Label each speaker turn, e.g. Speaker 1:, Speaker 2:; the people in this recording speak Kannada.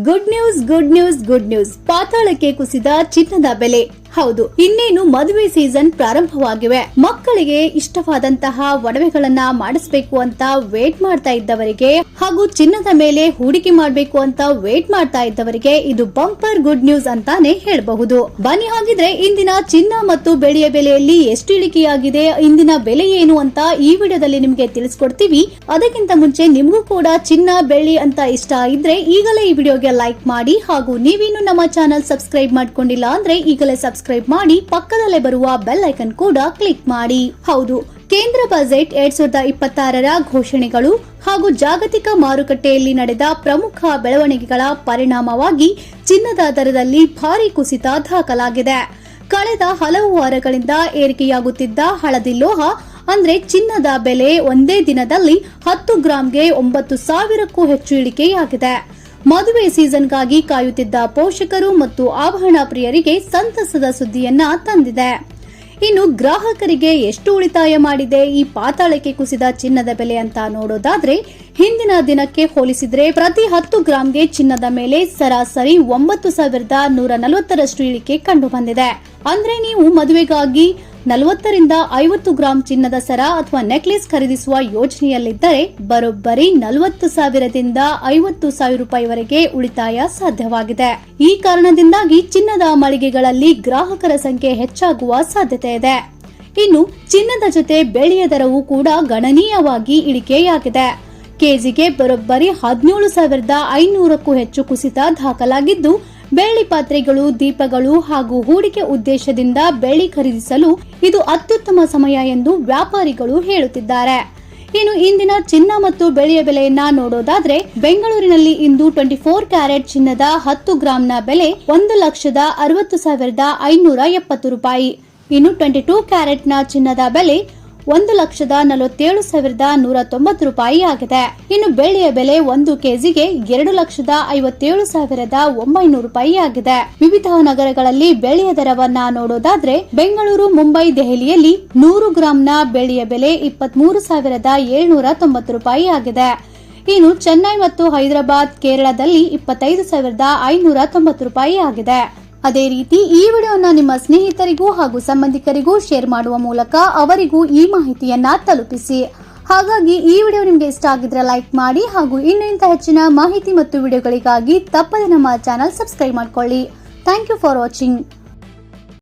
Speaker 1: ಗುಡ್ ನ್ಯೂಸ್ ಪಾತಾಳಕ್ಕೆ ಕುಸಿದ ಚಿನ್ನದ ಬೆಲೆ. ಹೌದು, ಇನ್ನೇನು ಮದುವೆ ಸೀಸನ್ ಪ್ರಾರಂಭವಾಗಿವೆ. ಮಕ್ಕಳಿಗೆ ಇಷ್ಟವಾದಂತಹ ಒಡವೆಗಳನ್ನ ಮಾಡಿಸಬೇಕು ಅಂತ ವೇಟ್ ಮಾಡ್ತಾ ಇದ್ದವರಿಗೆ ಹಾಗೂ ಚಿನ್ನದ ಮೇಲೆ ಹೂಡಿಕೆ ಮಾಡಬೇಕು ಅಂತ ವೇಟ್ ಮಾಡ್ತಾ ಇದ್ದವರಿಗೆ ಇದು ಬಂಪರ್ ಗುಡ್ ನ್ಯೂಸ್ ಅಂತಾನೆ ಹೇಳಬಹುದು. ಬನ್ನಿ ಹಾಗಿದ್ರೆ ಇಂದಿನ ಚಿನ್ನ ಮತ್ತು ಬೆಳ್ಳಿಯ ಬೆಲೆಯಲ್ಲಿ ಎಷ್ಟು ಇಳಿಕೆಯಾಗಿದೆ, ಇಂದಿನ ಬೆಲೆ ಏನು ಅಂತ ಈ ವಿಡಿಯೋದಲ್ಲಿ ನಿಮಗೆ ತಿಳಿಸ್ಕೊಡ್ತೀವಿ. ಅದಕ್ಕಿಂತ ಮುಂಚೆ ನಿಮಗೂ ಕೂಡ ಚಿನ್ನ ಬೆಳ್ಳಿ ಅಂತ ಇಷ್ಟ ಇದ್ರೆ ಈಗಲೇ ಈ ವಿಡಿಯೋಗೆ ಲೈಕ್ ಮಾಡಿ, ಹಾಗೂ ನೀವಿನ್ನು ನಮ್ಮ ಚಾನೆಲ್ ಸಬ್ಸ್ಕ್ರೈಬ್ ಮಾಡ್ಕೊಂಡಿಲ್ಲ ಅಂದ್ರೆ ಈಗಲೇ ಸಬ್ಸ್ಕ್ರೈಬ್ ಮಾಡಿ, ಪಕ್ಕದಲ್ಲೇ ಬರುವ ಬೆಲ್ ಐಕನ್ ಕೂಡ ಕ್ಲಿಕ್ ಮಾಡಿ. ಹೌದು, ಕೇಂದ್ರ ಬಜೆಟ್ 2026ರ ಘೋಷಣೆಗಳು ಹಾಗೂ ಜಾಗತಿಕ ಮಾರುಕಟ್ಟೆಯಲ್ಲಿ ನಡೆದ ಪ್ರಮುಖ ಬೆಳವಣಿಗೆಗಳ ಪರಿಣಾಮವಾಗಿ ಚಿನ್ನದ ದರದಲ್ಲಿ ಭಾರಿ ಕುಸಿತ ದಾಖಲಾಗಿದೆ. ಕಳೆದ ಹಲವು ವಾರಗಳಿಂದ ಏರಿಕೆಯಾಗುತ್ತಿದ್ದ ಹಳದಿ ಲೋಹ ಅಂದ್ರೆ ಚಿನ್ನದ ಬೆಲೆ ಒಂದೇ ದಿನದಲ್ಲಿ 10 ಗ್ರಾಂಗೆ 9,000ಕ್ಕೂ ಹೆಚ್ಚು ಇಳಿಕೆಯಾಗಿದೆ. ಮದುವೆ ಸೀಸನ್ಗಾಗಿ ಕಾಯುತ್ತಿದ್ದ ಪೋಷಕರು ಮತ್ತು ಆಭರಣ ಪ್ರಿಯರಿಗೆ ಸಂತಸದ ಸುದ್ದಿಯನ್ನ ತಂದಿದೆ. ಇನ್ನು ಗ್ರಾಹಕರಿಗೆ ಎಷ್ಟು ಉಳಿತಾಯ ಮಾಡಿದೆ ಈ ಪಾತಾಳಕ್ಕೆ ಕುಸಿದ ಚಿನ್ನದ ಬೆಲೆ ಅಂತ ನೋಡೋದಾದ್ರೆ, ಹಿಂದಿನ ದಿನಕ್ಕೆ ಹೋಲಿಸಿದ್ರೆ ಪ್ರತಿ 10 ಗ್ರಾಂಗೆ ಚಿನ್ನದ ಮೇಲೆ ಸರಾಸರಿ 9,140ರಷ್ಟು ಇಳಿಕೆ ಕಂಡು ಬಂದಿದೆ. ಅಂದ್ರೆ ನೀವು ಮದುವೆಗಾಗಿ 40ರಿಂದ 50 ಗ್ರಾಂ ಚಿನ್ನದ ಸರ ಅಥವಾ ನೆಕ್ಲೆಸ್ ಖರೀದಿಸುವ ಯೋಜನೆಯಲ್ಲಿದ್ದರೆ ಬರೋಬ್ಬರಿ 40,000ದಿಂದ 50,000 ರೂಪಾಯಿವರೆಗೆ ಉಳಿತಾಯ ಸಾಧ್ಯವಾಗಿದೆ. ಈ ಕಾರಣದಿಂದಾಗಿ ಚಿನ್ನದ ಮಳಿಗೆಗಳಲ್ಲಿ ಗ್ರಾಹಕರ ಸಂಖ್ಯೆ ಹೆಚ್ಚಾಗುವ ಸಾಧ್ಯತೆ ಇದೆ. ಇನ್ನು ಚಿನ್ನದ ಜೊತೆ ಬೆಳ್ಳಿಯ ದರವೂ ಕೂಡ ಗಣನೀಯವಾಗಿ ಇಳಿಕೆಯಾಗಿದೆ. ಕೆಜಿಗೆ ಬರೋಬ್ಬರಿ 17,500ಕ್ಕೂ ಹೆಚ್ಚು ಕುಸಿತ ದಾಖಲಾಗಿದ್ದು, ಬೆಳ್ಳಿ ಪಾತ್ರೆಗಳು, ದೀಪಗಳು ಹಾಗೂ ಹೂಡಿಕೆ ಉದ್ದೇಶದಿಂದ ಬೆಳ್ಳಿ ಖರೀದಿಸಲು ಇದು ಅತ್ಯುತ್ತಮ ಸಮಯ ಎಂದು ವ್ಯಾಪಾರಿಗಳು ಹೇಳುತ್ತಿದ್ದಾರೆ. ಇನ್ನು ಇಂದಿನ ಚಿನ್ನ ಮತ್ತು ಬೆಳ್ಳಿಯ ಬೆಲೆಯನ್ನ ನೋಡೋದಾದ್ರೆ, ಬೆಂಗಳೂರಿನಲ್ಲಿ ಇಂದು 24 ಕ್ಯಾರೆಟ್ ಚಿನ್ನದ 10 ಗ್ರಾಂನ ಬೆಲೆ 1,60,570 ರೂಪಾಯಿ. ಇನ್ನು 22 ಕ್ಯಾರೆಟ್ನ ಚಿನ್ನದ ಬೆಲೆ 1,47,190 ರೂಪಾಯಿ ಆಗಿದೆ. ಇನ್ನು ಬೆಳ್ಳಿಯ ಬೆಲೆ 1 ಕೆಜಿಗೆ 2,57,900 ರೂಪಾಯಿ ಆಗಿದೆ. ವಿವಿಧ ನಗರಗಳಲ್ಲಿ ಬೆಳ್ಳಿಯ ದರವನ್ನ ನೋಡೋದಾದ್ರೆ, ಬೆಂಗಳೂರು, ಮುಂಬೈ, ದೆಹಲಿಯಲ್ಲಿ 100 ಗ್ರಾಂನ ಬೆಳ್ಳಿಯ ಬೆಲೆ 23,790 ರೂಪಾಯಿ ಆಗಿದೆ. ಇನ್ನು ಚೆನ್ನೈ ಮತ್ತು ಹೈದರಾಬಾದ್, ಕೇರಳದಲ್ಲಿ 25,590 ರೂಪಾಯಿ ಆಗಿದೆ. ಅದೇ ರೀತಿ ಈ ವಿಡಿಯೋನ ನಿಮ್ಮ ಸ್ನೇಹಿತರಿಗೂ ಹಾಗೂ ಸಂಬಂಧಿಕರಿಗೂ ಶೇರ್ ಮಾಡುವ ಮೂಲಕ ಅವರಿಗೂ ಈ ಮಾಹಿತಿಯನ್ನ ತಲುಪಿಸಿ. ಹಾಗಾಗಿ ಈ ವಿಡಿಯೋ ನಿಮಗೆ ಇಷ್ಟ ಆಗಿದ್ರೆ ಲೈಕ್ ಮಾಡಿ, ಹಾಗೂ ಇನ್ನೂ ಹೆಚ್ಚಿನ ಮಾಹಿತಿ ಮತ್ತು ವಿಡಿಯೋಗಳಿಗಾಗಿ ತಪ್ಪದೆ ನಮ್ಮ ಚಾನೆಲ್ ಸಬ್ಸ್ಕ್ರೈಬ್ ಮಾಡ್ಕೊಳ್ಳಿ. Thank you for watching.